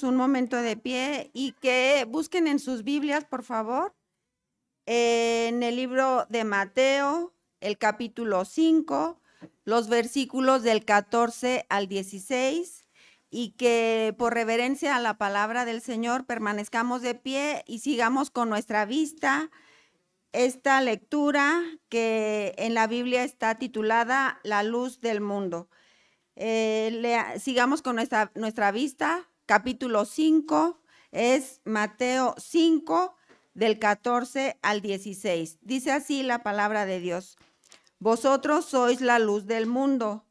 un momento de pie y que busquen en sus Biblias, por favor, en el libro de Mateo, el capítulo 5, los versículos del 14 al 16, y que por reverencia a la palabra del Señor permanezcamos de pie y sigamos con nuestra vista esta lectura que en la Biblia está titulada La luz del mundo. Sigamos con nuestra vista. Capítulo 5 es Mateo 5, del 14 al 16. Dice así la palabra de Dios: Vosotros sois la luz del mundo.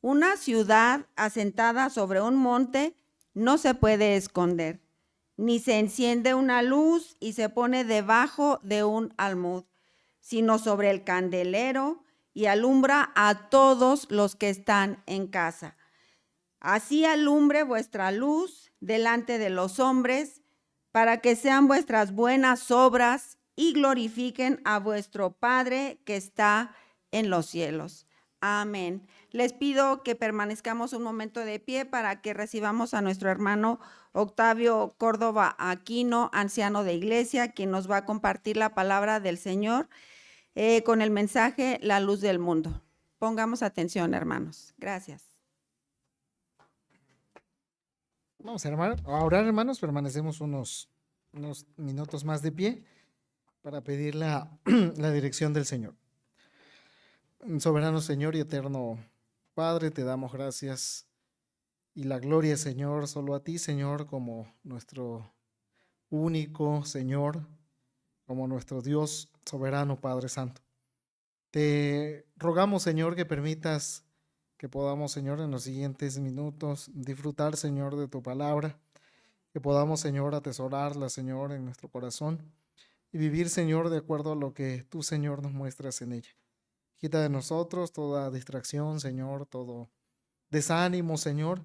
Una ciudad asentada sobre un monte no se puede esconder, ni se enciende una luz y se pone debajo de un almud, sino sobre el candelero, y alumbra a todos los que están en casa. Así alumbre vuestra luz delante de los hombres, para que sean vuestras buenas obras y glorifiquen a vuestro Padre que está en los cielos. Amén. Les pido que permanezcamos un momento de pie para que recibamos a nuestro hermano Octavio Córdoba Aquino, anciano de iglesia, quien nos va a compartir la palabra del Señor con el mensaje La luz del mundo. Pongamos atención, hermanos. Gracias. Vamos a orar, hermanos. Permanecemos unos minutos más de pie para pedir la dirección del Señor. Soberano Señor y eterno Padre, te damos gracias y la gloria, Señor, solo a ti, Señor, como nuestro único Señor, como nuestro Dios soberano, Padre Santo. Te rogamos, Señor, que permitas que podamos, Señor, en los siguientes minutos disfrutar, Señor, de tu palabra, que podamos, Señor, atesorarla, Señor, en nuestro corazón y vivir, Señor, de acuerdo a lo que tú, Señor, nos muestras en ella. Quita de nosotros toda distracción, Señor, todo desánimo, Señor.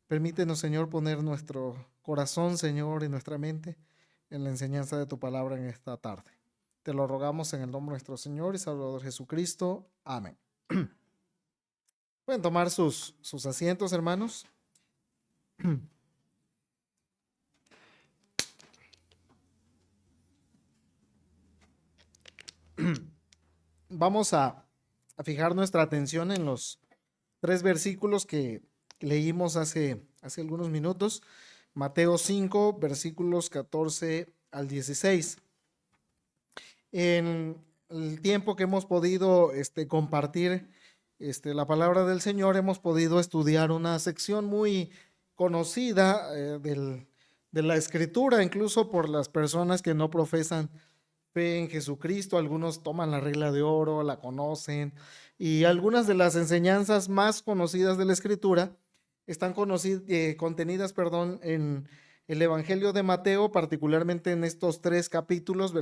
Permítenos, Señor, poner nuestro corazón, Señor, y nuestra mente en la enseñanza de tu palabra en esta tarde. Te lo rogamos en el nombre de nuestro Señor y Salvador Jesucristo. Amén. Pueden tomar sus asientos, hermanos. Vamos a fijar nuestra atención en los 3 versículos que leímos hace algunos minutos. Mateo 5, versículos 14 al 16. En el tiempo que hemos podido compartir la palabra del Señor, hemos podido estudiar una sección muy conocida de la Escritura, incluso por las personas que no profesan fe en Jesucristo. Algunos toman la regla de oro, la conocen, y algunas de las enseñanzas más conocidas de la Escritura están contenidas en el Evangelio de Mateo, particularmente en estos 3 capítulos,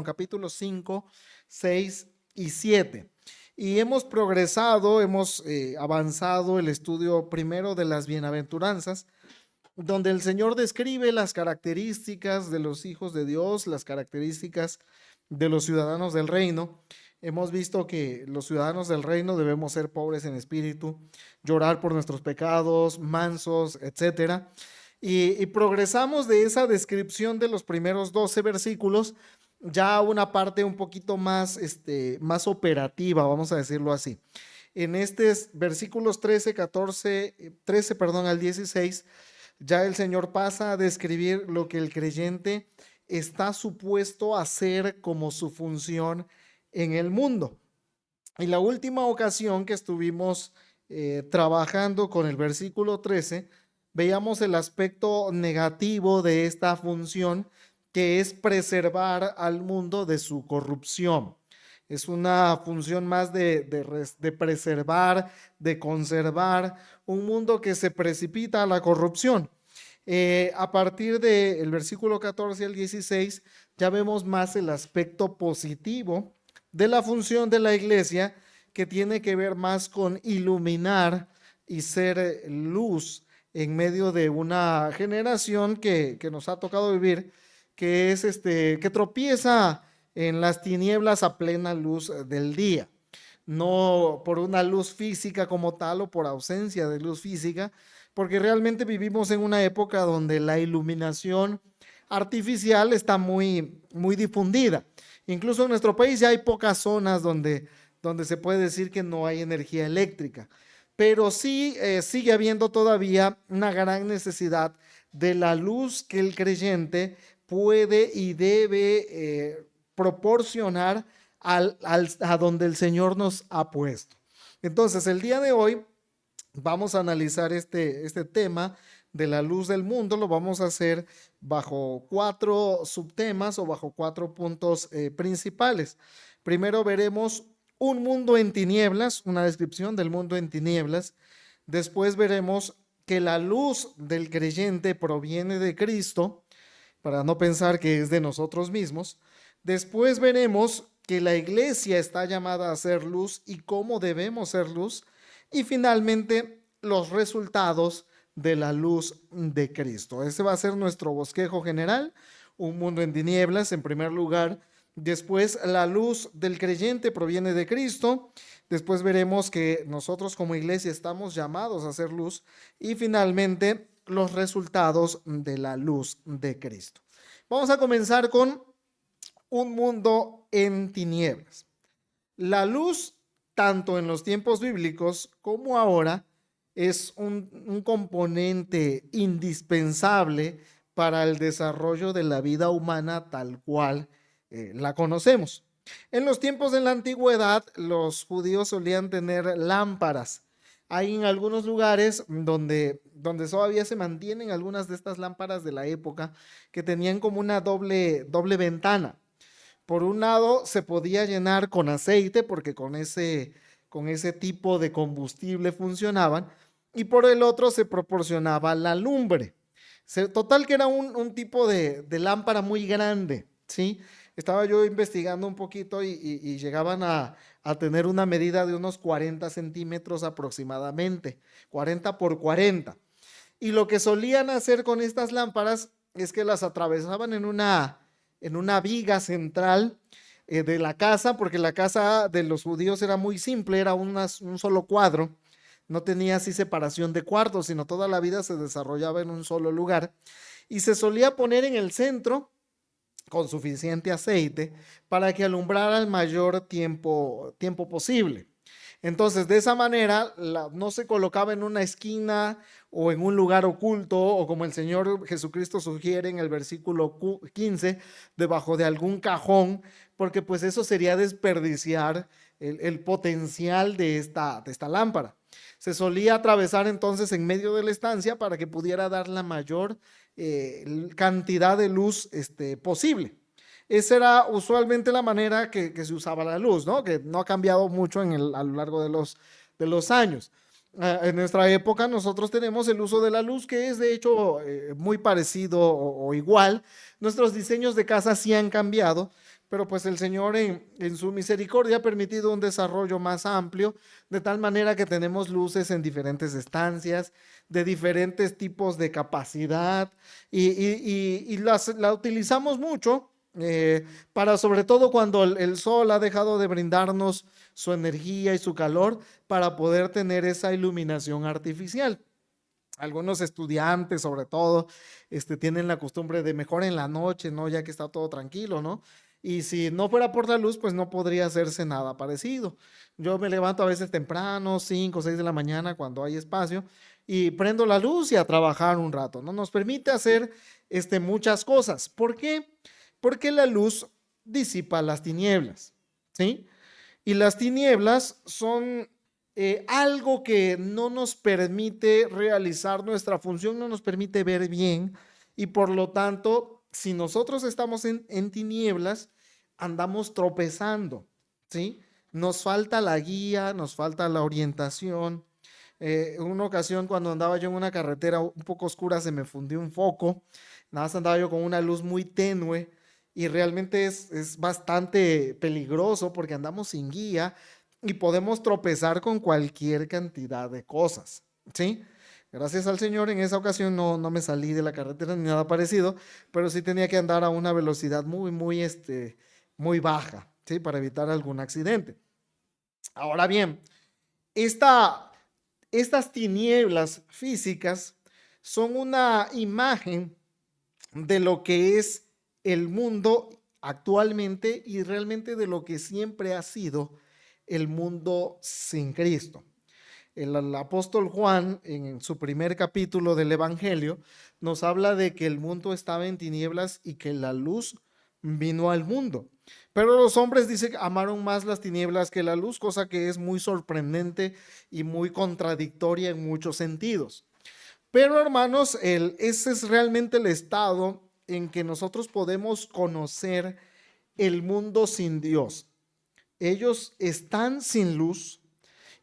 capítulos 5, 6 y 7. Y hemos progresado, hemos avanzado el estudio primero de las bienaventuranzas, donde el Señor describe las características de los hijos de Dios, las características de los ciudadanos del reino. Hemos visto que los ciudadanos del reino debemos ser pobres en espíritu, llorar por nuestros pecados, mansos, etcétera. Y progresamos de esa descripción de los primeros 12 versículos ya a una parte un poquito más, más operativa, vamos a decirlo así. En estos versículos 13 al 16, ya el Señor pasa a describir lo que el creyente está supuesto a hacer como su función en el mundo. Y la última ocasión que estuvimos trabajando con el versículo 13, veíamos el aspecto negativo de esta función, que es preservar al mundo de su corrupción. Es una función más de preservar, de conservar un mundo que se precipita a la corrupción. A partir del versículo 14 al 16, ya vemos más el aspecto positivo de la función de la iglesia, que tiene que ver más con iluminar y ser luz en medio de una generación que nos ha tocado vivir, que es que tropieza en las tinieblas a plena luz del día. No por una luz física como tal o por ausencia de luz física, porque realmente vivimos en una época donde la iluminación artificial está muy difundida. Incluso en nuestro país ya hay pocas zonas donde se puede decir que no hay energía eléctrica, pero sí sigue habiendo todavía una gran necesidad de la luz que el creyente puede y debe proporcionar a donde el Señor nos ha puesto. Entonces, el día de hoy vamos a analizar este tema de la luz del mundo. Lo vamos a hacer bajo 4 subtemas o bajo 4 puntos principales. Primero veremos un mundo en tinieblas, una descripción del mundo en tinieblas. Después veremos que la luz del creyente proviene de Cristo, para no pensar que es de nosotros mismos. Después veremos que la iglesia está llamada a ser luz y cómo debemos ser luz. Y finalmente, los resultados de la luz de Cristo. Ese va a ser nuestro bosquejo general, un mundo en tinieblas en primer lugar. Después, la luz del creyente proviene de Cristo. Después veremos que nosotros como iglesia estamos llamados a ser luz. Y finalmente, los resultados de la luz de Cristo. Vamos a comenzar con un mundo en tinieblas. La luz, tanto en los tiempos bíblicos como ahora, es un componente indispensable para el desarrollo de la vida humana tal cual la conocemos. En los tiempos de la antigüedad, los judíos solían tener lámparas. Hay en algunos lugares donde todavía se mantienen algunas de estas lámparas de la época que tenían como una doble ventana. Por un lado se podía llenar con aceite porque con ese tipo de combustible funcionaban, y por el otro se proporcionaba la lumbre. Total que era un tipo de lámpara muy grande, ¿sí? Estaba yo investigando un poquito y llegaban a tener una medida de unos 40 centímetros aproximadamente, 40 por 40. Y lo que solían hacer con estas lámparas es que las atravesaban en una viga central de la casa, porque la casa de los judíos era muy simple, era un solo cuadro, no tenía así separación de cuartos, sino toda la vida se desarrollaba en un solo lugar, y se solía poner en el centro con suficiente aceite para que alumbrara el mayor tiempo posible. Entonces, de esa manera, no se colocaba en una esquina o en un lugar oculto, o como el Señor Jesucristo sugiere en el versículo 15, debajo de algún cajón, porque pues eso sería desperdiciar el potencial de esta lámpara. Se solía atravesar entonces en medio de la estancia para que pudiera dar la mayor cantidad de luz posible. Esa era usualmente la manera que se usaba la luz, ¿no? Que no ha cambiado mucho a lo largo de los años. En nuestra época nosotros tenemos el uso de la luz que es de hecho muy parecido o igual. Nuestros diseños de casa sí han cambiado, pero pues el Señor en su misericordia ha permitido un desarrollo más amplio, de tal manera que tenemos luces en diferentes estancias, de diferentes tipos de capacidad, y la utilizamos mucho para, sobre todo cuando el sol ha dejado de brindarnos su energía y su calor, para poder tener esa iluminación artificial. Algunos estudiantes, sobre todo, tienen la costumbre de mejor en la noche, ¿no? Ya que está todo tranquilo, ¿no? Y si no fuera por la luz, pues no podría hacerse nada parecido. Yo me levanto a veces temprano, 5 o 6 de la mañana, cuando hay espacio, y prendo la luz y a trabajar un rato, ¿no? Nos permite hacer muchas cosas. ¿Por qué? Porque la luz disipa las tinieblas, ¿sí? Y las tinieblas son algo que no nos permite realizar nuestra función, no nos permite ver bien, y por lo tanto, si nosotros estamos en tinieblas, andamos tropezando, ¿sí? Nos falta la guía, nos falta la orientación. En una ocasión, cuando andaba yo en una carretera un poco oscura, se me fundió un foco, nada más andaba yo con una luz muy tenue, y realmente es bastante peligroso porque andamos sin guía y podemos tropezar con cualquier cantidad de cosas, ¿sí? Gracias al Señor, en esa ocasión no me salí de la carretera ni nada parecido, pero sí tenía que andar a una velocidad muy baja, ¿sí? Para evitar algún accidente. Ahora bien, esta estas tinieblas físicas son una imagen de lo que es el mundo actualmente y realmente de lo que siempre ha sido el mundo sin Cristo. El apóstol Juan, en su primer capítulo del Evangelio, nos habla de que el mundo estaba en tinieblas y que la luz vino al mundo. Pero los hombres, dice, amaron más las tinieblas que la luz, cosa que es muy sorprendente y muy contradictoria en muchos sentidos. Pero hermanos, ese es realmente el estado en que nosotros podemos conocer el mundo sin Dios. Ellos están sin luz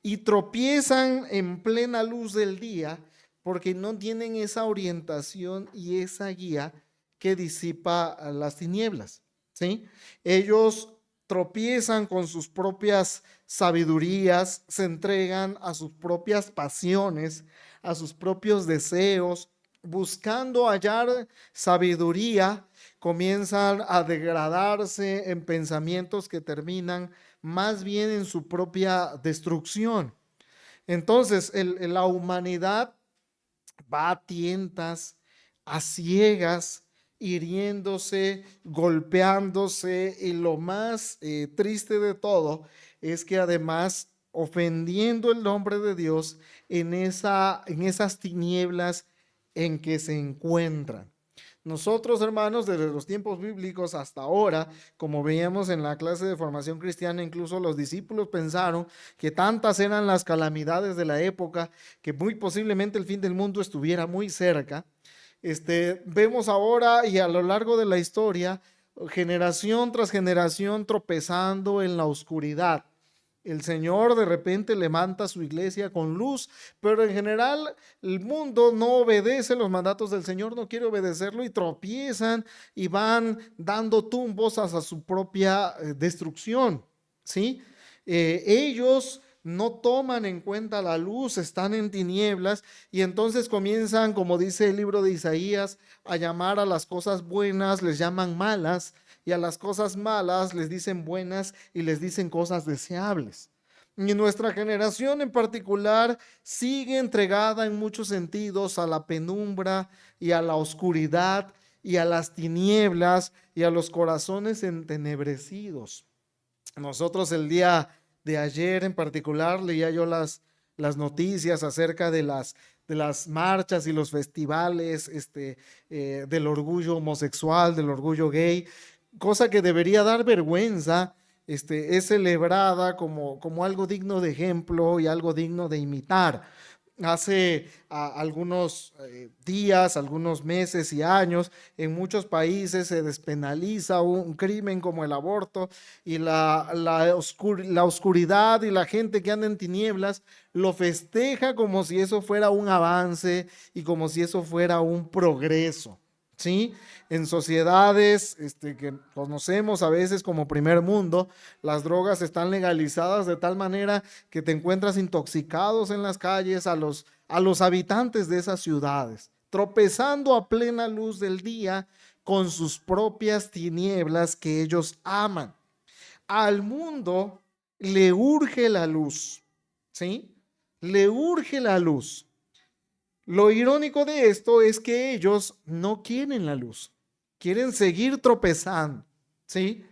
y tropiezan en plena luz del día porque no tienen esa orientación y esa guía que disipa las tinieblas, ¿sí? Ellos tropiezan con sus propias sabidurías, se entregan a sus propias pasiones, a sus propios deseos, buscando hallar sabiduría, comienzan a degradarse en pensamientos que terminan más bien en su propia destrucción. Entonces, la humanidad va a tientas, a ciegas, hiriéndose, golpeándose, y lo más triste de todo es que además ofendiendo el nombre de Dios en esas tinieblas en que se encuentran. Nosotros, hermanos, desde los tiempos bíblicos hasta ahora, como veíamos en la clase de formación cristiana, incluso los discípulos pensaron que tantas eran las calamidades de la época que muy posiblemente el fin del mundo estuviera muy cerca. Vemos ahora y a lo largo de la historia, generación tras generación tropezando en la oscuridad. El Señor de repente levanta su iglesia con luz, pero en general el mundo no obedece los mandatos del Señor, no quiere obedecerlo y tropiezan y van dando tumbos hacia su propia destrucción, ¿sí? Ellos no toman en cuenta la luz, están en tinieblas y entonces comienzan, como dice el libro de Isaías, a llamar a las cosas buenas, les llaman malas, y a las cosas malas les dicen buenas y les dicen cosas deseables. Y nuestra generación en particular sigue entregada en muchos sentidos a la penumbra y a la oscuridad y a las tinieblas y a los corazones entenebrecidos. Nosotros el día de ayer en particular leía yo las noticias acerca de las marchas y los festivales del orgullo homosexual, del orgullo gay, cosa que debería dar vergüenza. Es celebrada como algo digno de ejemplo y algo digno de imitar. Hace algunos días, algunos meses y años, en muchos países se despenaliza un crimen como el aborto y la oscuridad y la gente que anda en tinieblas lo festeja como si eso fuera un avance y como si eso fuera un progreso, ¿sí? En sociedades que conocemos a veces como primer mundo, las drogas están legalizadas de tal manera que te encuentras intoxicados en las calles a los habitantes de esas ciudades, tropezando a plena luz del día con sus propias tinieblas que ellos aman. Al mundo le urge la luz, ¿sí? Le urge la luz. Lo irónico de esto es que ellos no quieren la luz, quieren seguir tropezando, ¿sí?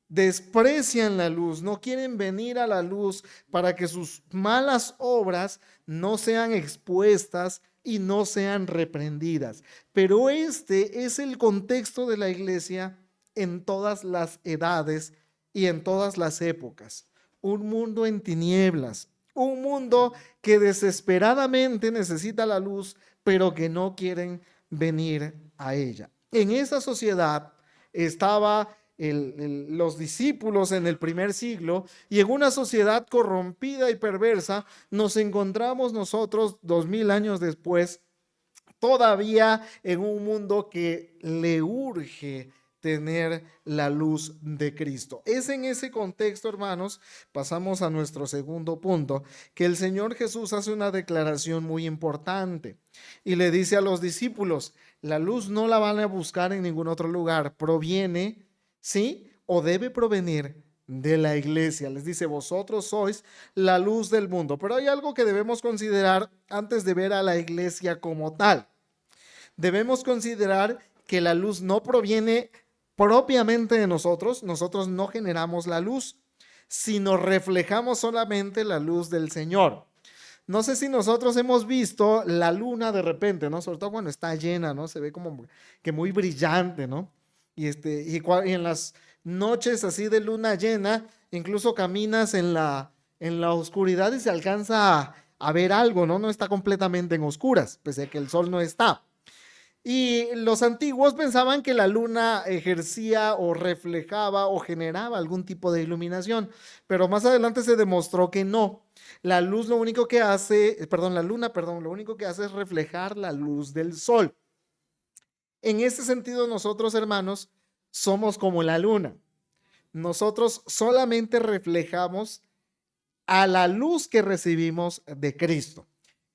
Desprecian la luz, no quieren venir a la luz para que sus malas obras no sean expuestas y no sean reprendidas. Pero este es el contexto de la iglesia en todas las edades y en todas las épocas. Un mundo en tinieblas, un mundo que desesperadamente necesita la luz, pero que no quieren venir a ella. En esa sociedad estaba los discípulos en el primer siglo, y en una sociedad corrompida y perversa nos encontramos nosotros 2000 años después, todavía en un mundo que le urge tener la luz de Cristo. Es en ese contexto, hermanos, pasamos a nuestro segundo punto, que el Señor Jesús hace una declaración muy importante y le dice a los discípulos: la luz no la van a buscar en ningún otro lugar, proviene, ¿sí? O debe provenir de la iglesia. Les dice, vosotros sois la luz del mundo. Pero hay algo que debemos considerar antes de ver a la iglesia como tal. Debemos considerar que la luz no proviene propiamente de nosotros. Nosotros no generamos la luz, sino reflejamos solamente la luz del Señor. No sé si nosotros hemos visto la luna de repente, ¿no? Sobre todo cuando está llena, ¿no? Se ve como que muy brillante, ¿no? Y en las noches así de luna llena, incluso caminas en la oscuridad y se alcanza a ver algo, ¿no? No está completamente en oscuras, pese a que el sol no está. Y los antiguos pensaban que la luna ejercía o reflejaba o generaba algún tipo de iluminación, pero más adelante se demostró que no. La luz lo único que hace, la luna, lo único que hace es reflejar la luz del sol. En ese sentido, nosotros, hermanos, somos como la luna. Nosotros solamente reflejamos a la luz que recibimos de Cristo.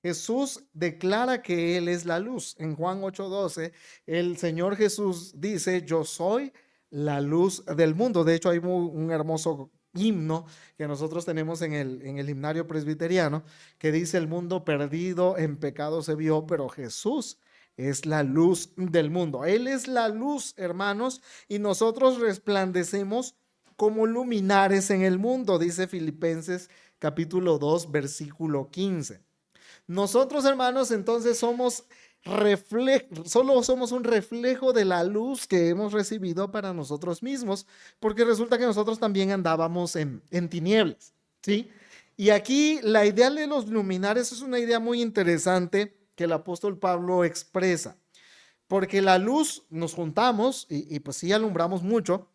Jesús declara que Él es la luz. En Juan 8:12, el Señor Jesús dice, yo soy la luz del mundo. De hecho, hay un hermoso himno que nosotros tenemos en el himnario presbiteriano que dice, el mundo perdido en pecado se vio, pero Jesús es la luz del mundo. Él es la luz, hermanos, y nosotros resplandecemos como luminares en el mundo, dice Filipenses capítulo 2, versículo 15. Nosotros, hermanos, entonces solo somos un reflejo de la luz que hemos recibido para nosotros mismos, porque resulta que nosotros también andábamos en tinieblas, ¿sí? Y aquí la idea de los luminares es una idea muy interesante que el apóstol Pablo expresa, porque la luz nos juntamos y pues sí alumbramos mucho,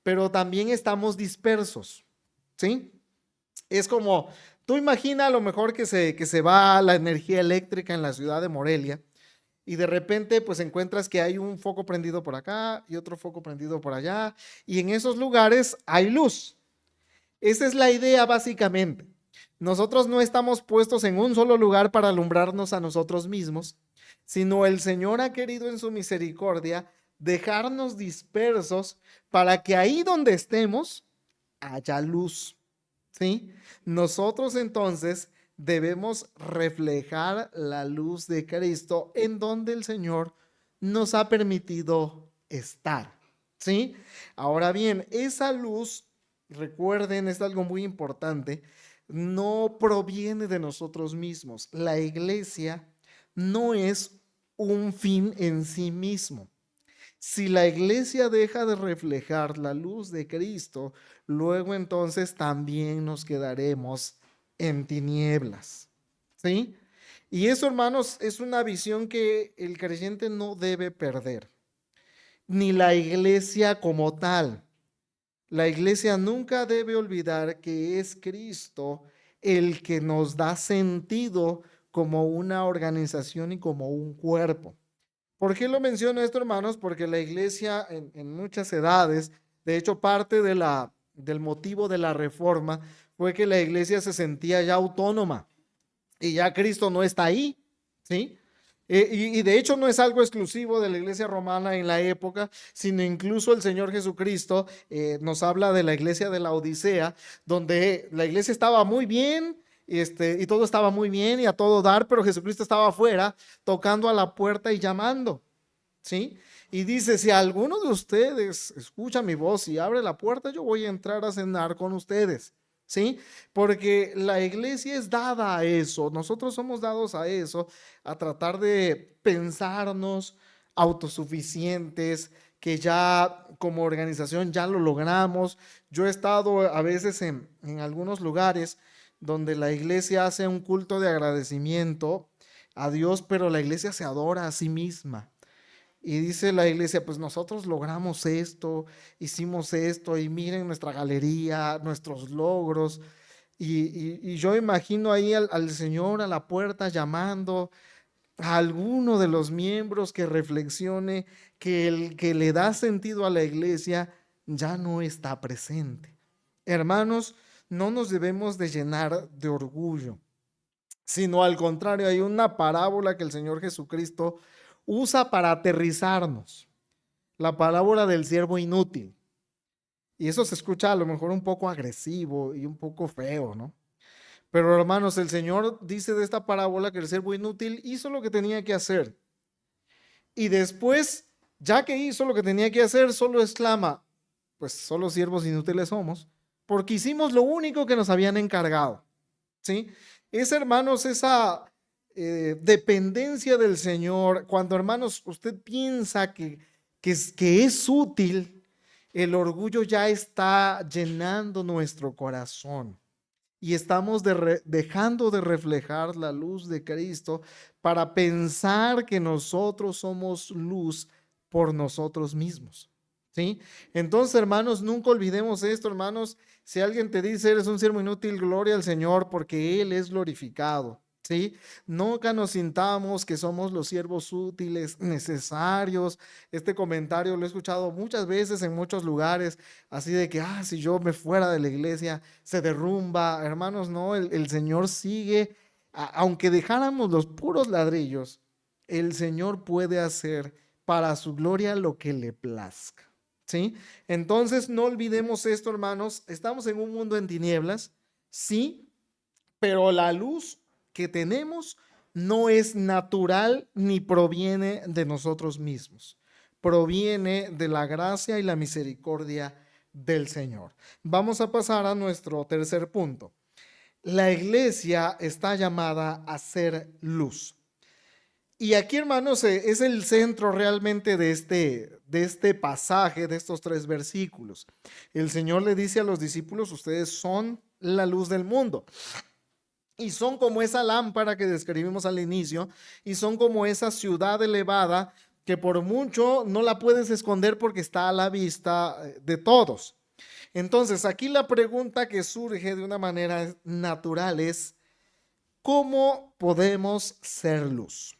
pero también estamos dispersos, ¿sí? Es como, tú imagina a lo mejor que se va la energía eléctrica en la ciudad de Morelia y de repente pues encuentras que hay un foco prendido por acá y otro foco prendido por allá y en esos lugares hay luz. Esa es la idea básicamente. Nosotros no estamos puestos en un solo lugar para alumbrarnos a nosotros mismos, sino el Señor ha querido en su misericordia dejarnos dispersos para que ahí donde estemos haya luz. ¿Sí? Nosotros entonces debemos reflejar la luz de Cristo en donde el Señor nos ha permitido estar. ¿Sí? Ahora bien, esa luz, recuerden, es algo muy importante, no proviene de nosotros mismos. La iglesia no es un fin en sí mismo. Si la iglesia deja de reflejar la luz de Cristo, luego entonces también nos quedaremos en tinieblas. ¿Sí? Y eso, hermanos, es una visión que el creyente no debe perder, ni la iglesia como tal. La iglesia nunca debe olvidar que es Cristo el que nos da sentido como una organización y como un cuerpo. ¿Por qué lo menciono esto, hermanos? Porque la iglesia en muchas edades, de hecho parte del motivo de la reforma fue que la iglesia se sentía ya autónoma y ya Cristo no está ahí, ¿sí? Y de hecho no es algo exclusivo de la iglesia romana en la época, sino incluso el Señor Jesucristo nos habla de la iglesia de la Odisea, donde la iglesia estaba muy bien, y todo estaba muy bien y a todo dar, pero Jesucristo estaba afuera tocando a la puerta y llamando, ¿sí? Y dice, si alguno de ustedes escucha mi voz y abre la puerta, yo voy a entrar a cenar con ustedes, ¿sí? Porque la iglesia es dada a eso, nosotros somos dados a eso, a tratar de pensarnos autosuficientes, que ya como organización ya lo logramos. Yo he estado a veces en algunos lugares donde la iglesia hace un culto de agradecimiento a Dios, pero la iglesia se adora a sí misma. Y dice la iglesia, pues nosotros logramos esto, hicimos esto, y miren nuestra galería, nuestros logros. Y yo imagino ahí al Señor a la puerta llamando a alguno de los miembros que reflexione que el que le da sentido a la iglesia ya no está presente. Hermanos, no nos debemos de llenar de orgullo, sino al contrario, hay una parábola que el Señor Jesucristo usa para aterrizarnos, la parábola del siervo inútil. Y eso se escucha a lo mejor un poco agresivo y un poco feo, ¿no? Pero hermanos, el Señor dice de esta parábola que el siervo inútil hizo lo que tenía que hacer. Y después, ya que hizo lo que tenía que hacer, solo exclama, pues solo siervos inútiles somos, porque hicimos lo único que nos habían encargado. ¿Sí? Es, hermanos, esa dependencia del Señor. Cuando, hermanos, usted piensa que es útil, el orgullo ya está llenando nuestro corazón y estamos dejando de reflejar la luz de Cristo para pensar que nosotros somos luz por nosotros mismos. ¿Sí? Entonces, hermanos, nunca olvidemos esto, hermanos. Si alguien te dice eres un siervo inútil, gloria al Señor porque Él es glorificado. ¿Sí? Nunca nos sintamos que somos los siervos útiles, necesarios. Este comentario lo he escuchado muchas veces en muchos lugares, así de que, si yo me fuera de la iglesia, se derrumba. Hermanos, no, el Señor sigue, aunque dejáramos los puros ladrillos, el Señor puede hacer para su gloria lo que le plazca. ¿Sí? Entonces no olvidemos esto, hermanos. Estamos en un mundo en tinieblas, sí, pero la luz que tenemos no es natural ni proviene de nosotros mismos. Proviene de la gracia y la misericordia del Señor. Vamos a pasar a nuestro tercer punto. La iglesia está llamada a ser luz. Y aquí, hermanos, es el centro realmente de este pasaje, de estos 3 versículos. El Señor le dice a los discípulos, ustedes son la luz del mundo. Y son como esa lámpara que describimos al inicio, y son como esa ciudad elevada que por mucho no la puedes esconder porque está a la vista de todos. Entonces, aquí la pregunta que surge de una manera natural es, ¿cómo podemos ser luz?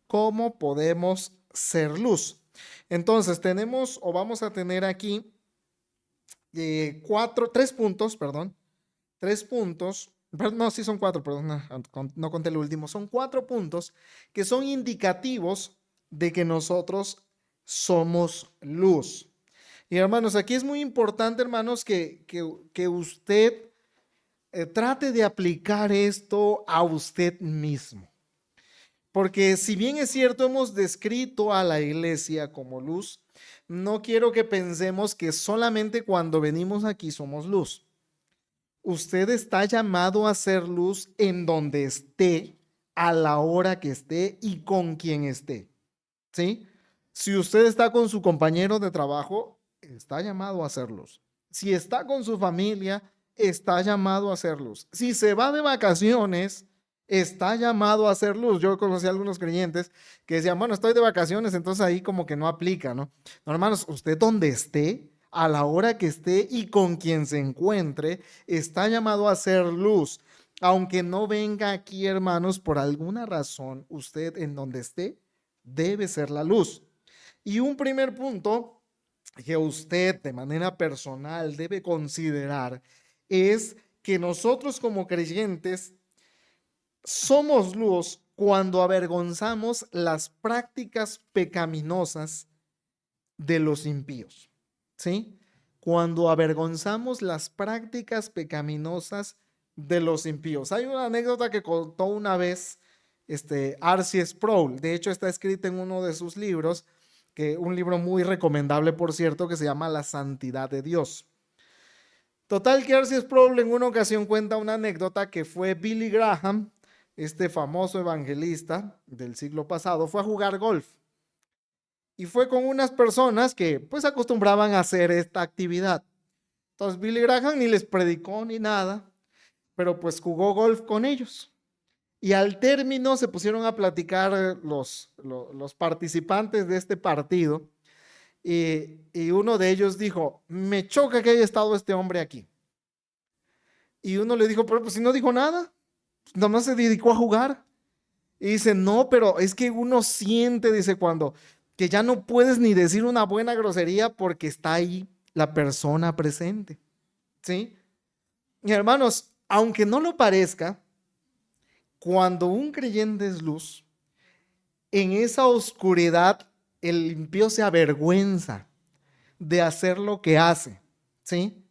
¿Cómo podemos ser luz? Entonces tenemos o vamos a tener aquí 3 puntos, perdón. 3 puntos, no, sí son 4, perdón, no conté el último. Son 4 puntos que son indicativos de que nosotros somos luz. Y hermanos, aquí es muy importante, hermanos, que usted trate de aplicar esto a usted mismo. Porque si bien es cierto, hemos descrito a la iglesia como luz, no quiero que pensemos que solamente cuando venimos aquí somos luz. Usted está llamado a ser luz en donde esté, a la hora que esté y con quien esté. ¿Sí? Si usted está con su compañero de trabajo, está llamado a ser luz. Si está con su familia, está llamado a ser luz. Si se va de vacaciones, está llamado a hacer luz. Yo conocí a algunos creyentes que decían, bueno, estoy de vacaciones, entonces ahí como que no aplica, ¿no? No, hermanos, usted donde esté, a la hora que esté y con quien se encuentre, está llamado a ser luz. Aunque no venga aquí, hermanos, por alguna razón, usted en donde esté, debe ser la luz. Y un primer punto que usted de manera personal debe considerar es que nosotros como creyentes somos luz cuando avergonzamos las prácticas pecaminosas de los impíos, ¿sí? Cuando avergonzamos las prácticas pecaminosas de los impíos. Hay una anécdota que contó una vez R.C. Sproul. De hecho, está escrita en uno de sus libros, un libro muy recomendable, por cierto, que se llama La Santidad de Dios. Total que R.C. Sproul en una ocasión cuenta una anécdota que fue Billy Graham, este famoso evangelista del siglo pasado, fue a jugar golf. Y fue con unas personas que pues acostumbraban a hacer esta actividad. Entonces Billy Graham ni les predicó ni nada, pero pues jugó golf con ellos. Y al término se pusieron a platicar los participantes de este partido. Y uno de ellos dijo, me choca que haya estado este hombre aquí. Y uno le dijo, pero pues si no dijo nada, nomás se dedicó a jugar. Y dice, no, pero es que uno siente, dice, cuando que ya no puedes ni decir una buena grosería porque está ahí la persona presente. ¿Sí? Y hermanos, aunque no lo parezca, cuando un creyente es luz, en esa oscuridad el impío se avergüenza de hacer lo que hace. ¿sí?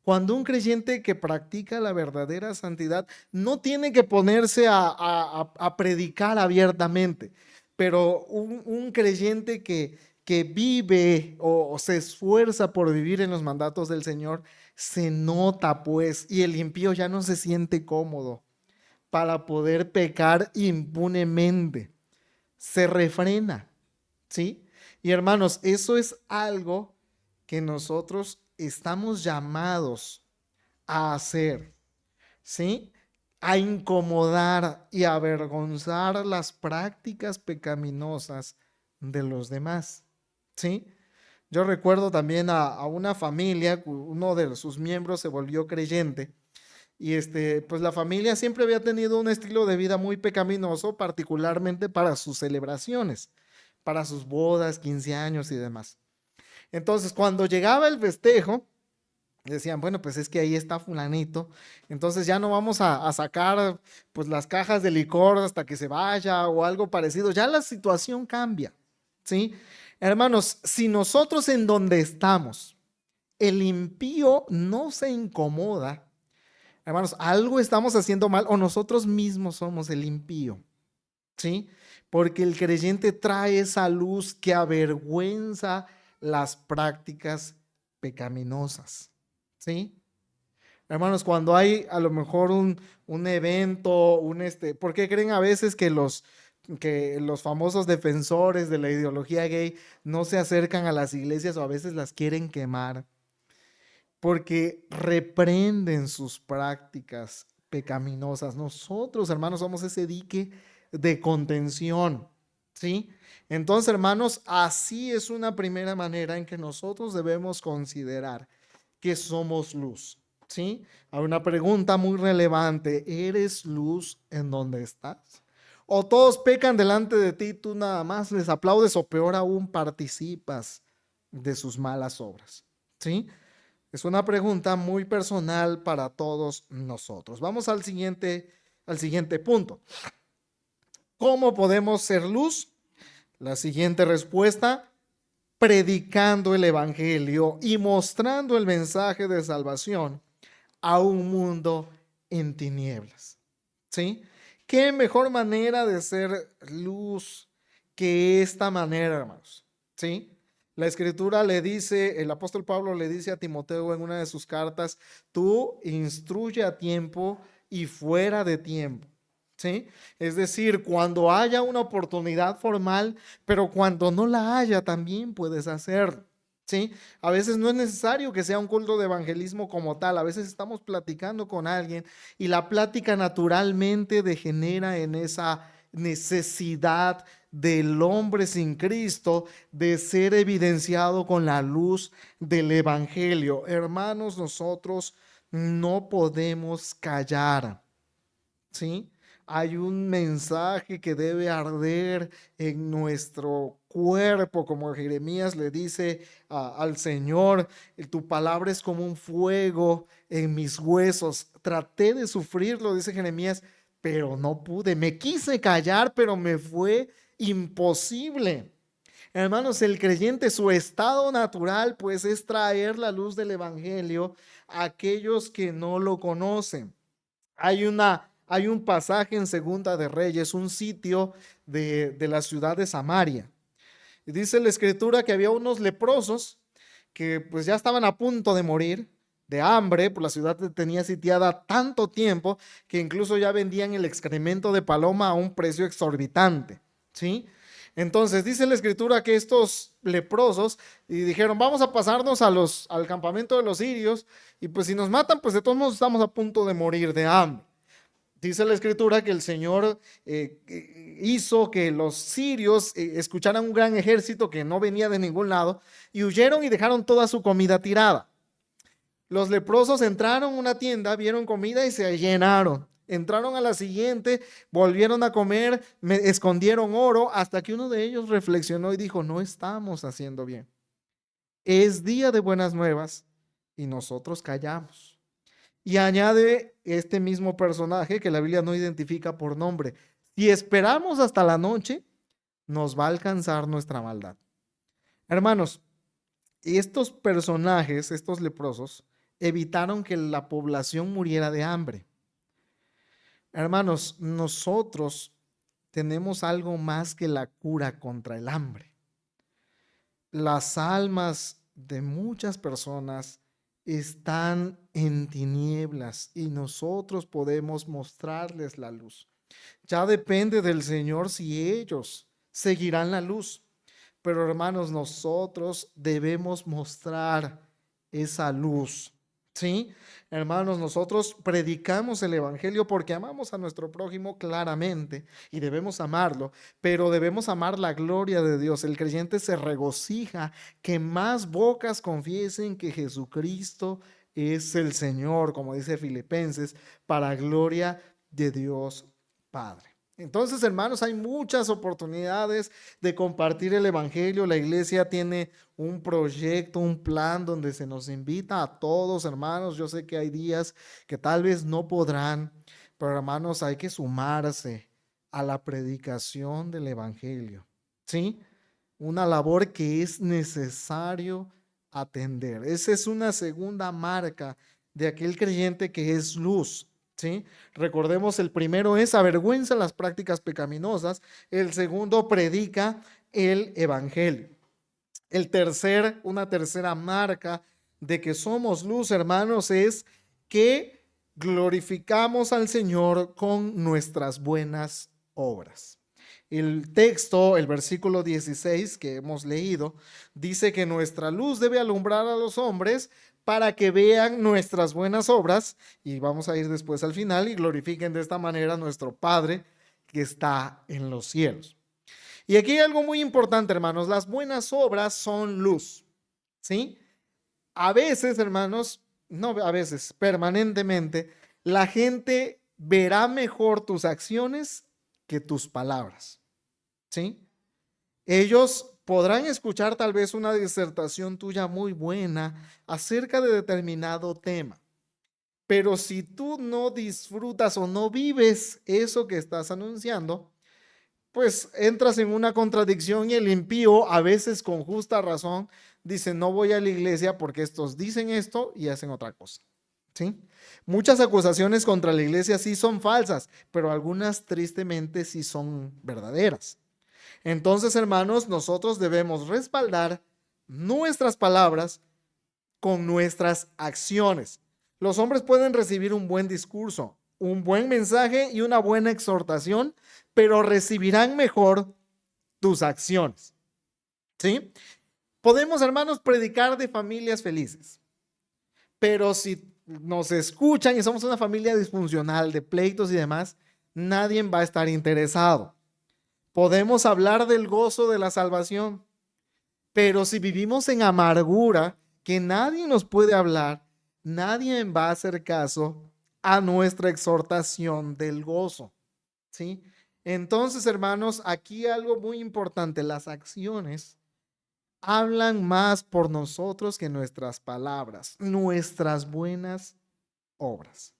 Cuando un creyente que practica la verdadera santidad no tiene que ponerse a predicar abiertamente, pero un creyente que vive o se esfuerza por vivir en los mandatos del Señor, se nota pues, y el impío ya no se siente cómodo para poder pecar impunemente, se refrena, ¿sí? Y hermanos, eso es algo que nosotros estamos llamados a hacer, ¿sí? A incomodar y avergonzar las prácticas pecaminosas de los demás, ¿sí? Yo recuerdo también a una familia, uno de sus miembros se volvió creyente y pues la familia siempre había tenido un estilo de vida muy pecaminoso, particularmente para sus celebraciones, para sus bodas, 15 años y demás. Entonces, cuando llegaba el festejo, decían, bueno, pues es que ahí está fulanito, entonces ya no vamos a sacar pues las cajas de licor hasta que se vaya o algo parecido, ya la situación cambia, ¿sí? Hermanos, si nosotros en donde estamos, el impío no se incomoda, hermanos, algo estamos haciendo mal o nosotros mismos somos el impío, ¿sí? Porque el creyente trae esa luz que avergüenza las prácticas pecaminosas, ¿sí? Hermanos, cuando hay a lo mejor un evento, ¿por qué creen a veces que los famosos defensores de la ideología gay no se acercan a las iglesias o a veces las quieren quemar? Porque reprenden sus prácticas pecaminosas. Nosotros, hermanos, somos ese dique de contención, ¿sí? Entonces, hermanos, así es una primera manera en que nosotros debemos considerar que somos luz, ¿sí? Hay una pregunta muy relevante: ¿eres luz en donde estás? ¿O todos pecan delante de ti, tú nada más les aplaudes o peor aún participas de sus malas obras? ¿Sí? Es una pregunta muy personal para todos nosotros. Vamos al siguiente punto. ¿Cómo podemos ser luz? La siguiente respuesta: predicando el evangelio y mostrando el mensaje de salvación a un mundo en tinieblas. ¿Sí? ¿Qué mejor manera de ser luz que esta manera, hermanos? ¿Sí? La escritura le dice, el apóstol Pablo le dice a Timoteo en una de sus cartas: tú instruye a tiempo y fuera de tiempo. ¿Sí? Es decir, cuando haya una oportunidad formal, pero cuando no la haya también puedes hacerlo. ¿Sí? A veces no es necesario que sea un culto de evangelismo como tal. A veces estamos platicando con alguien y la plática naturalmente degenera en esa necesidad del hombre sin Cristo de ser evidenciado con la luz del evangelio. Hermanos, nosotros no podemos callar, ¿sí? Hay un mensaje que debe arder en nuestro cuerpo, como Jeremías le dice al Señor: tu palabra es como un fuego en mis huesos. Traté de sufrirlo, dice Jeremías, pero no pude. Me quise callar, pero me fue imposible. Hermanos, el creyente, su estado natural, pues, es traer la luz del evangelio a aquellos que no lo conocen. Hay un pasaje en Segunda de Reyes, un sitio de la ciudad de Samaria. Y dice la escritura que había unos leprosos que pues ya estaban a punto de morir de hambre, pues la ciudad tenía sitiada tanto tiempo que incluso ya vendían el excremento de paloma a un precio exorbitante, ¿sí? Entonces dice la escritura que estos leprosos y dijeron: vamos a pasarnos al campamento de los sirios y pues si nos matan, pues de todos modos estamos a punto de morir de hambre. Dice la escritura que el Señor hizo que los sirios escucharan un gran ejército que no venía de ningún lado y huyeron y dejaron toda su comida tirada. Los leprosos entraron a una tienda, vieron comida y se llenaron. Entraron a la siguiente, volvieron a comer, escondieron oro, hasta que uno de ellos reflexionó y dijo: no estamos haciendo bien. Es día de buenas nuevas y nosotros callamos. Y añade este mismo personaje que la Biblia no identifica por nombre: si esperamos hasta la noche, nos va a alcanzar nuestra maldad. Hermanos, estos personajes, estos leprosos, evitaron que la población muriera de hambre. Hermanos, nosotros tenemos algo más que la cura contra el hambre. Las almas de muchas personas están en tinieblas y nosotros podemos mostrarles la luz. Ya depende del Señor si ellos seguirán la luz. Pero hermanos, nosotros debemos mostrar esa luz. ¿Sí? Hermanos, nosotros predicamos el evangelio porque amamos a nuestro prójimo claramente y debemos amarlo, pero debemos amar la gloria de Dios. El creyente se regocija que más bocas confiesen que Jesucristo es el Señor, como dice Filipenses, para gloria de Dios Padre. Entonces, hermanos, hay muchas oportunidades de compartir el evangelio. La iglesia tiene un proyecto, un plan donde se nos invita a todos, hermanos. Yo sé que hay días que tal vez no podrán, pero hermanos, hay que sumarse a la predicación del evangelio. ¿Sí? Una labor que es necesario atender. Esa es una segunda marca de aquel creyente que es luz. ¿Sí? Recordemos, el primero es avergüenza las prácticas pecaminosas, el segundo predica el evangelio. Una tercera marca de que somos luz, hermanos, es que glorificamos al Señor con nuestras buenas obras. El texto, el versículo 16 que hemos leído, dice que nuestra luz debe alumbrar a los hombres para que vean nuestras buenas obras, y vamos a ir después al final, y glorifiquen de esta manera a nuestro Padre que está en los cielos. Y aquí hay algo muy importante, hermanos. Las buenas obras son luz, ¿sí? A veces, hermanos, no a veces, permanentemente, la gente verá mejor tus acciones que tus palabras, ¿sí? Ellos podrán escuchar tal vez una disertación tuya muy buena acerca de determinado tema, pero si tú no disfrutas o no vives eso que estás anunciando, pues entras en una contradicción, y el impío, a veces con justa razón, dice: no voy a la iglesia porque estos dicen esto y hacen otra cosa. ¿Sí? Muchas acusaciones contra la iglesia sí son falsas, pero algunas tristemente sí son verdaderas. Entonces, hermanos, nosotros debemos respaldar nuestras palabras con nuestras acciones. Los hombres pueden recibir un buen discurso, un buen mensaje y una buena exhortación, pero recibirán mejor tus acciones. ¿Sí? Podemos, hermanos, predicar de familias felices, pero si nos escuchan y somos una familia disfuncional de pleitos y demás, nadie va a estar interesado. Podemos hablar del gozo de la salvación, pero si vivimos en amargura, que nadie nos puede hablar, nadie va a hacer caso a nuestra exhortación del gozo. ¿Sí? Entonces, hermanos, aquí algo muy importante: las acciones hablan más por nosotros que nuestras palabras, nuestras buenas obras.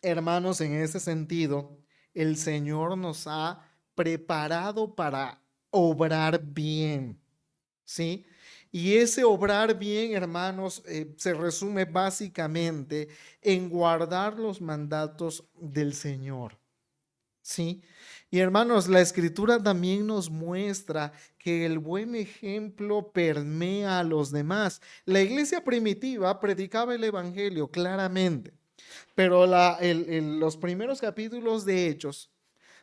Hermanos, en ese sentido, el Señor nos ha preparado para obrar bien, ¿sí? Y ese obrar bien, hermanos, se resume básicamente en guardar los mandatos del Señor, ¿sí? Y hermanos, la escritura también nos muestra que el buen ejemplo permea a los demás. La iglesia primitiva predicaba el evangelio claramente, pero los primeros capítulos de Hechos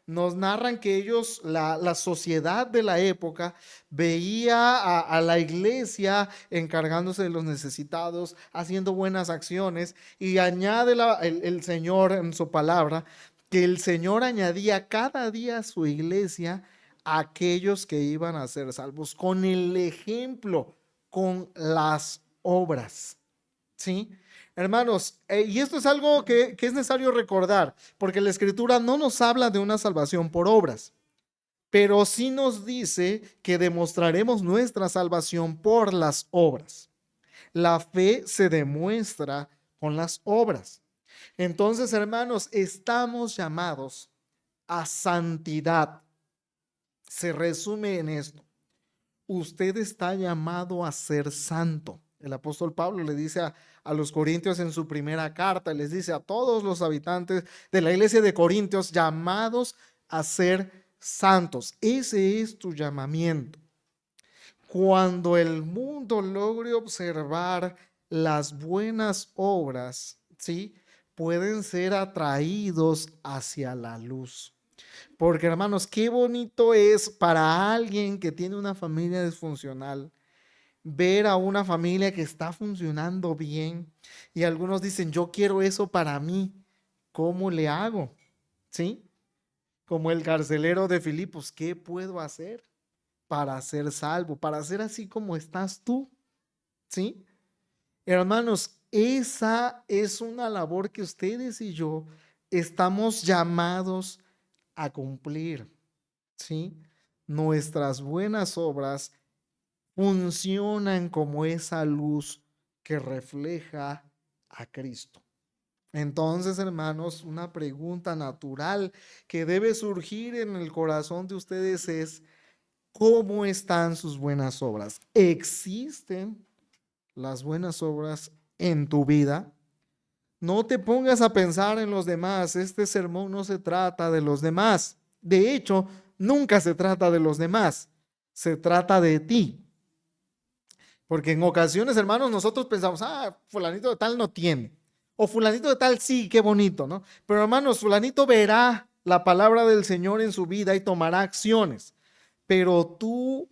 nos narran que ellos, la sociedad de la época, veía a la iglesia encargándose de los necesitados, haciendo buenas acciones, y añade el Señor en su palabra que el Señor añadía cada día a su iglesia a aquellos que iban a ser salvos con el ejemplo, con las obras. ¿Sí? Hermanos, y esto es algo que es necesario recordar, porque la escritura no nos habla de una salvación por obras, pero sí nos dice que demostraremos nuestra salvación por las obras. La fe se demuestra con las obras. Entonces, hermanos, estamos llamados a santidad. Se resume en esto: usted está llamado a ser santo. El apóstol Pablo le dice a los corintios en su primera carta, les dice a todos los habitantes de la iglesia de Corintios, llamados a ser santos. Ese es tu llamamiento. Cuando el mundo logre observar las buenas obras, ¿sí?, pueden ser atraídos hacia la luz. Porque, hermanos, qué bonito es para alguien que tiene una familia disfuncional ver a una familia que está funcionando bien, y algunos dicen, yo quiero eso para mí. ¿Cómo le hago? ¿Sí? Como el carcelero de Filipos, ¿qué puedo hacer para ser salvo? Para ser así como estás tú. ¿Sí? Hermanos, esa es una labor que ustedes y yo estamos llamados a cumplir. ¿Sí? Nuestras buenas obras funcionan como esa luz que refleja a Cristo. Entonces, hermanos, una pregunta natural que debe surgir en el corazón de ustedes es, ¿cómo están sus buenas obras? ¿Existen las buenas obras en tu vida? No te pongas a pensar en los demás. Este sermón no se trata de los demás. De hecho, nunca se trata de los demás. Se trata de ti. Porque en ocasiones, hermanos, nosotros pensamos, fulanito de tal no tiene. O fulanito de tal sí, qué bonito, ¿no? Pero, hermanos, fulanito verá la palabra del Señor en su vida y tomará acciones. Pero tú,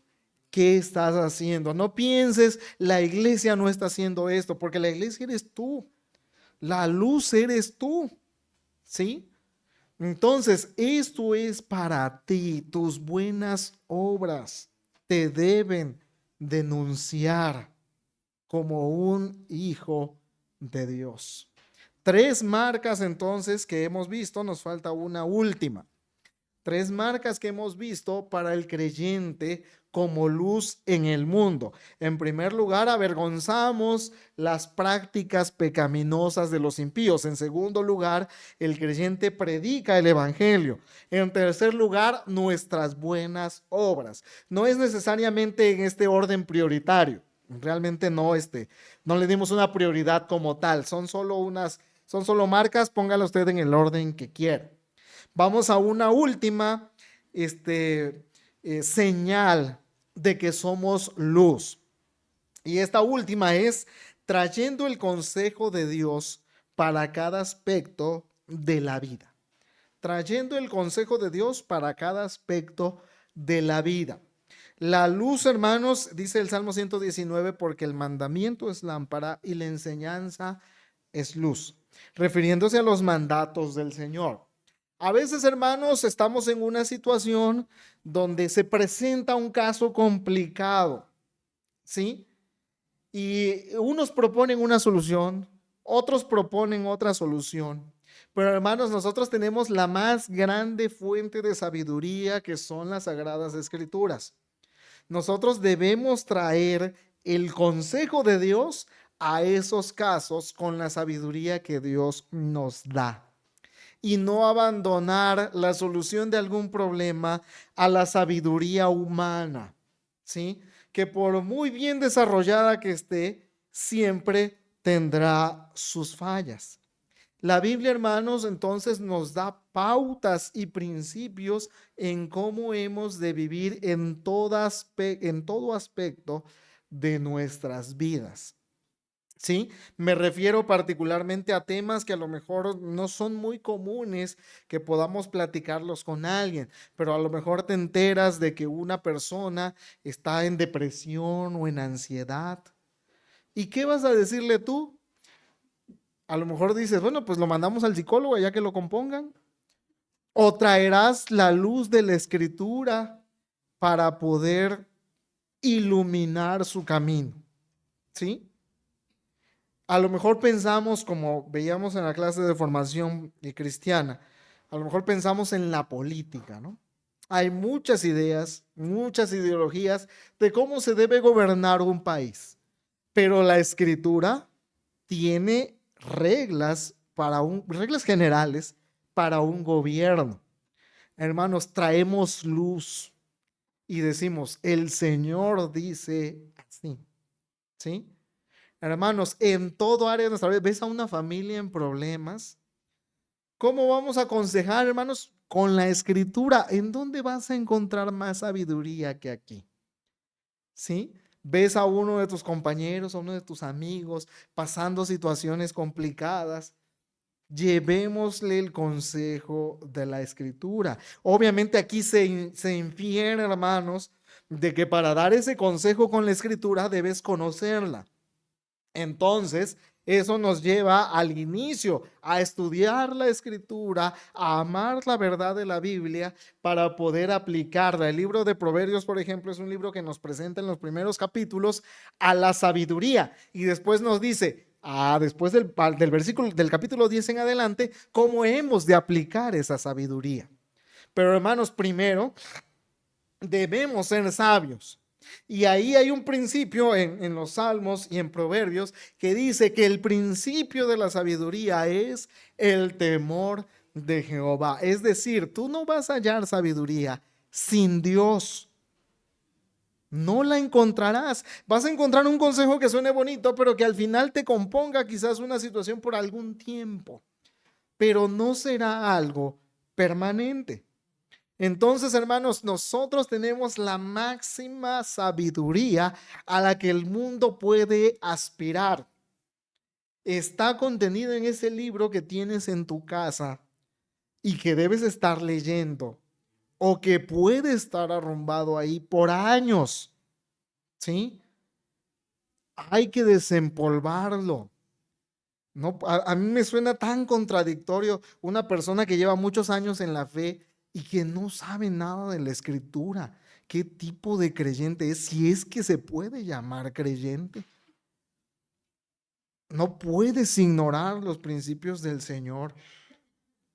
¿qué estás haciendo? No pienses, la iglesia no está haciendo esto, porque la iglesia eres tú. La luz eres tú, ¿sí? Entonces, esto es para ti. Tus buenas obras te deben denunciar como un hijo de Dios. 3 marcas entonces que hemos visto, nos falta una última. 3 marcas que hemos visto para el creyente como luz en el mundo. En primer lugar, avergonzamos las prácticas pecaminosas de los impíos. En segundo lugar, el creyente predica el evangelio. En tercer lugar, nuestras buenas obras. No es necesariamente en este orden prioritario. Realmente no le dimos una prioridad como tal. Son solo marcas, póngala usted en el orden que quiera. Vamos a una última señal de que somos luz. Y esta última es trayendo el consejo de Dios para cada aspecto de la vida. Trayendo el consejo de Dios para cada aspecto de la vida. La luz, hermanos, dice el Salmo 119, porque el mandamiento es lámpara y la enseñanza es luz, refiriéndose a los mandatos del Señor. A veces, hermanos, estamos en una situación donde se presenta un caso complicado, ¿sí? Y unos proponen una solución, otros proponen otra solución. Pero, hermanos, nosotros tenemos la más grande fuente de sabiduría, que son las Sagradas Escrituras. Nosotros debemos traer el consejo de Dios a esos casos con la sabiduría que Dios nos da. Y no abandonar la solución de algún problema a la sabiduría humana, ¿sí? Que por muy bien desarrollada que esté, siempre tendrá sus fallas. La Biblia, hermanos, entonces nos da pautas y principios en cómo hemos de vivir en todo aspecto de nuestras vidas. ¿Sí? Me refiero particularmente a temas que a lo mejor no son muy comunes que podamos platicarlos con alguien, pero a lo mejor te enteras de que una persona está en depresión o en ansiedad. ¿Y qué vas a decirle tú? A lo mejor dices, bueno, pues lo mandamos al psicólogo ya que lo compongan. O traerás la luz de la Escritura para poder iluminar su camino. ¿Sí? A lo mejor pensamos, como veíamos en la clase de formación cristiana, a lo mejor pensamos en la política, ¿no? Hay muchas ideas, muchas ideologías de cómo se debe gobernar un país, pero la Escritura tiene reglas reglas generales para un gobierno. Hermanos, traemos luz. y decimos, el Señor dice así, ¿sí? Hermanos, en todo área de nuestra vida, ves a una familia en problemas, ¿cómo vamos a aconsejar, hermanos? Con la escritura. ¿En dónde vas a encontrar más sabiduría que aquí? ¿Sí? Ves a uno de tus compañeros, a uno de tus amigos pasando situaciones complicadas. Llevémosle el consejo de la escritura. Obviamente aquí se infiere, hermanos, de que para dar ese consejo con la escritura debes conocerla. Entonces, eso nos lleva al inicio, a estudiar la escritura, a amar la verdad de la Biblia para poder aplicarla. El libro de Proverbios, por ejemplo, es un libro que nos presenta en los primeros capítulos a la sabiduría y después nos dice, después del versículo del capítulo 10 en adelante, cómo hemos de aplicar esa sabiduría. Pero hermanos, primero debemos ser sabios. Y ahí hay un principio en los Salmos y en Proverbios que dice que el principio de la sabiduría es el temor de Jehová. Es decir, tú no vas a hallar sabiduría sin Dios. No la encontrarás. Vas a encontrar un consejo que suene bonito, pero que al final te componga quizás una situación por algún tiempo. Pero no será algo permanente. Entonces, hermanos, nosotros tenemos la máxima sabiduría a la que el mundo puede aspirar. Está contenido en ese libro que tienes en tu casa y que debes estar leyendo o que puede estar arrumbado ahí por años. ¿Sí? Hay que desempolvarlo. No, a mí me suena tan contradictorio una persona que lleva muchos años en la fe y que no sabe nada de la escritura. ¿Qué tipo de creyente es? Si es que se puede llamar creyente. No puedes ignorar los principios del Señor.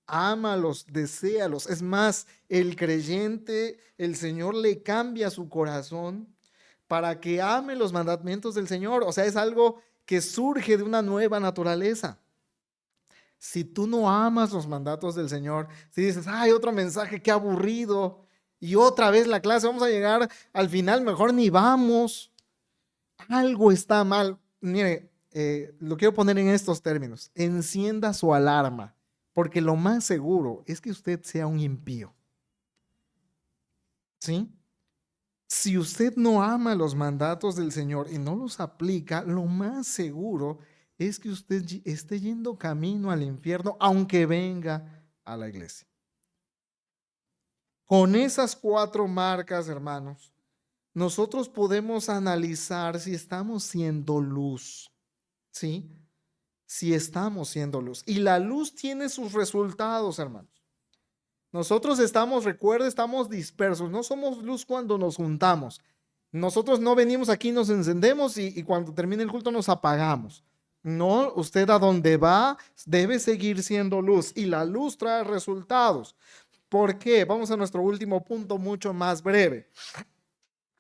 Ámalos, deséalos. Es más, el creyente, el Señor le cambia su corazón para que ame los mandamientos del Señor. O sea, es algo que surge de una nueva naturaleza. Si tú no amas los mandatos del Señor, si dices, ay, otro mensaje, qué aburrido, y otra vez la clase, vamos a llegar al final, mejor ni vamos, algo está mal. Mire, lo quiero poner en estos términos, encienda su alarma, porque lo más seguro es que usted sea un impío. ¿Sí? Si usted no ama los mandatos del Señor y no los aplica, lo más seguro es que usted esté yendo camino al infierno, aunque venga a la iglesia. Con esas 4 marcas, hermanos, nosotros podemos analizar si estamos siendo luz, ¿sí? Si estamos siendo luz. Y la luz tiene sus resultados, hermanos. Nosotros estamos dispersos, no somos luz cuando nos juntamos. Nosotros no venimos aquí, nos encendemos y cuando termine el culto nos apagamos. No, usted a donde va debe seguir siendo luz y la luz trae resultados. ¿Por qué? Vamos a nuestro último punto mucho más breve.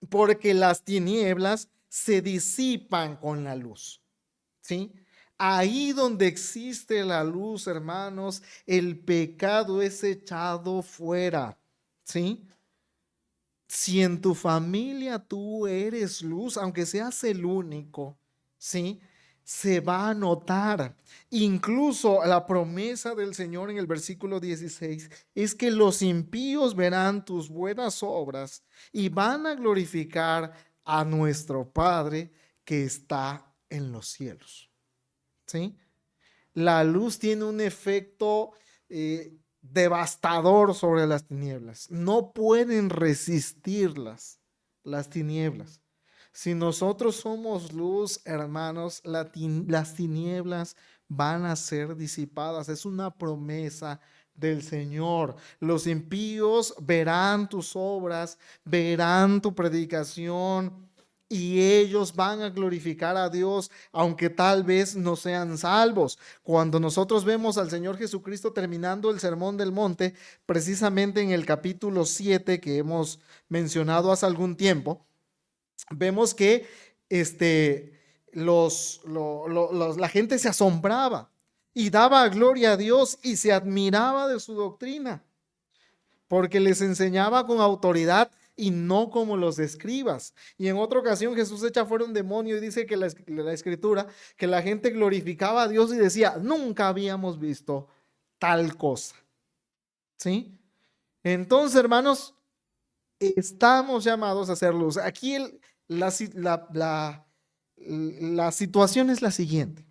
Porque las tinieblas se disipan con la luz. ¿Sí? Ahí donde existe la luz, hermanos, el pecado es echado fuera. ¿Sí? Si en tu familia tú eres luz, aunque seas el único, ¿sí? Se va a notar. Incluso la promesa del Señor en el versículo 16 es que los impíos verán tus buenas obras y van a glorificar a nuestro Padre que está en los cielos. ¿Sí? La luz tiene un efecto devastador sobre las tinieblas. No pueden resistirlas las tinieblas. Si nosotros somos luz, hermanos, las tinieblas van a ser disipadas. Es una promesa del Señor. Los impíos verán tus obras, verán tu predicación, y ellos van a glorificar a Dios, aunque tal vez no sean salvos. Cuando nosotros vemos al Señor Jesucristo terminando el Sermón del Monte, precisamente en el capítulo 7 que hemos mencionado hace algún tiempo, vemos que la gente se asombraba y daba gloria a Dios y se admiraba de su doctrina, porque les enseñaba con autoridad y no como los escribas. Y en otra ocasión Jesús echa fuera un demonio y dice que la escritura, que la gente glorificaba a Dios y decía, nunca habíamos visto tal cosa. ¿Sí? Entonces, hermanos, estamos llamados a hacer luz. Aquí la situación es la siguiente.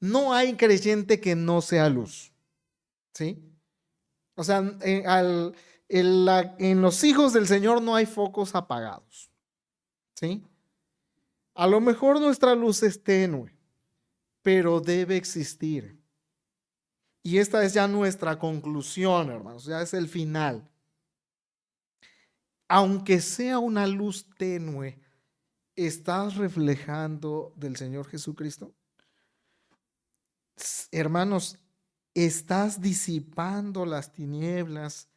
No hay creyente que no sea luz. ¿Sí? O sea, en los hijos del Señor no hay focos apagados. ¿Sí? A lo mejor nuestra luz es tenue, pero debe existir. Y esta es ya nuestra conclusión, hermanos, ya es el final. Aunque sea una luz tenue, ¿estás reflejando del Señor Jesucristo? Hermanos, ¿estás disipando las tinieblas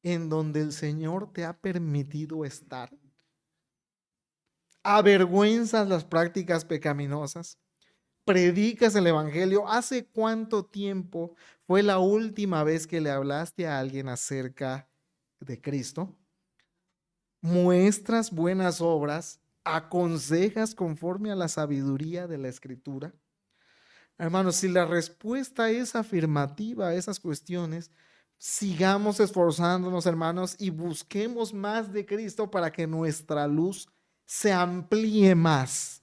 en donde el Señor te ha permitido estar? ¿Avergüenzas las prácticas pecaminosas? ¿Predicas el Evangelio? ¿Hace cuánto tiempo fue la última vez que le hablaste a alguien acerca de Cristo? ¿Muestras buenas obras? ¿Aconsejas conforme a la sabiduría de la Escritura? Hermanos, si la respuesta es afirmativa a esas cuestiones, sigamos esforzándonos, hermanos, y busquemos más de Cristo para que nuestra luz se amplíe más.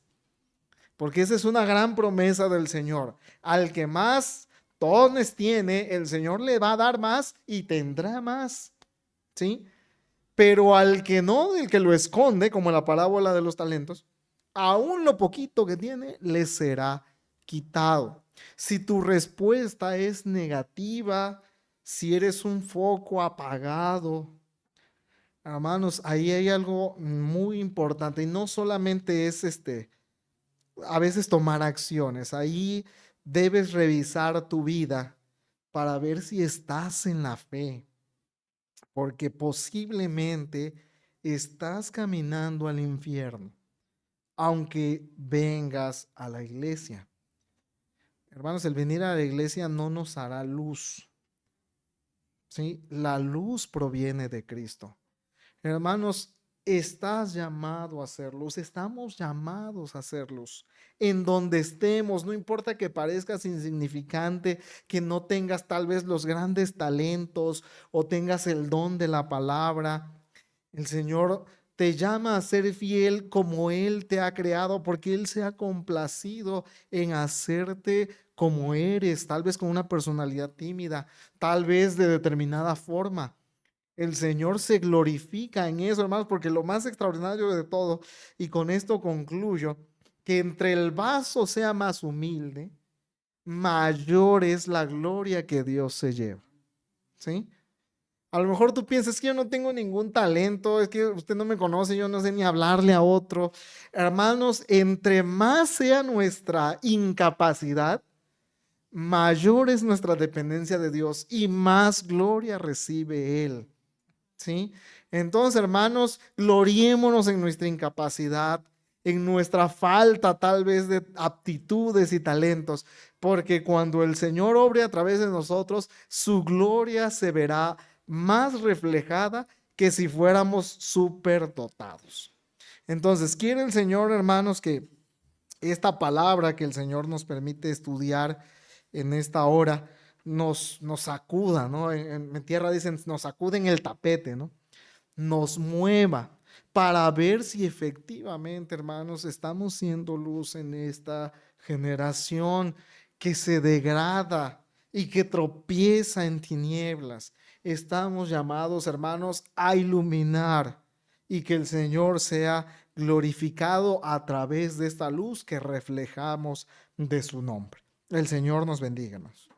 Porque esa es una gran promesa del Señor. Al que más dones tiene, el Señor le va a dar más y tendrá más. ¿Sí? Pero al que no, el que lo esconde, como la parábola de los talentos, aún lo poquito que tiene le será quitado. Si tu respuesta es negativa, si eres un foco apagado, hermanos, ahí hay algo muy importante y no solamente es a veces tomar acciones, ahí debes revisar tu vida para ver si estás en la fe, porque posiblemente estás caminando al infierno, aunque vengas a la iglesia. Hermanos, el venir a la iglesia no nos hará luz. ¿Sí? La luz proviene de Cristo. Hermanos, estás llamado a hacer luz, estamos llamados a hacer luz. En donde estemos, no importa que parezcas insignificante, que no tengas tal vez los grandes talentos o tengas el don de la palabra, el Señor te llama a ser fiel como Él te ha creado, porque Él se ha complacido en hacerte como eres, tal vez con una personalidad tímida, tal vez de determinada forma. El Señor se glorifica en eso, hermanos, porque lo más extraordinario de todo, y con esto concluyo, que entre el vaso sea más humilde, mayor es la gloria que Dios se lleva. ¿Sí? A lo mejor tú piensas que yo no tengo ningún talento, es que usted no me conoce, yo no sé ni hablarle a otro. Hermanos, entre más sea nuestra incapacidad, mayor es nuestra dependencia de Dios y más gloria recibe Él. ¿Sí? Entonces, hermanos, gloriémonos en nuestra incapacidad, en nuestra falta tal vez de aptitudes y talentos, porque cuando el Señor obre a través de nosotros, su gloria se verá más reflejada que si fuéramos superdotados. Entonces, quiere el Señor, hermanos, que esta palabra que el Señor nos permite estudiar en esta hora nos sacuda, ¿no? En tierra dicen, nos sacuden el tapete, ¿no? Nos mueva para ver si efectivamente, hermanos, estamos siendo luz en esta generación que se degrada y que tropieza en tinieblas. Estamos llamados, hermanos, a iluminar y que el Señor sea glorificado a través de esta luz que reflejamos de su nombre. El Señor nos bendiga, hermanos.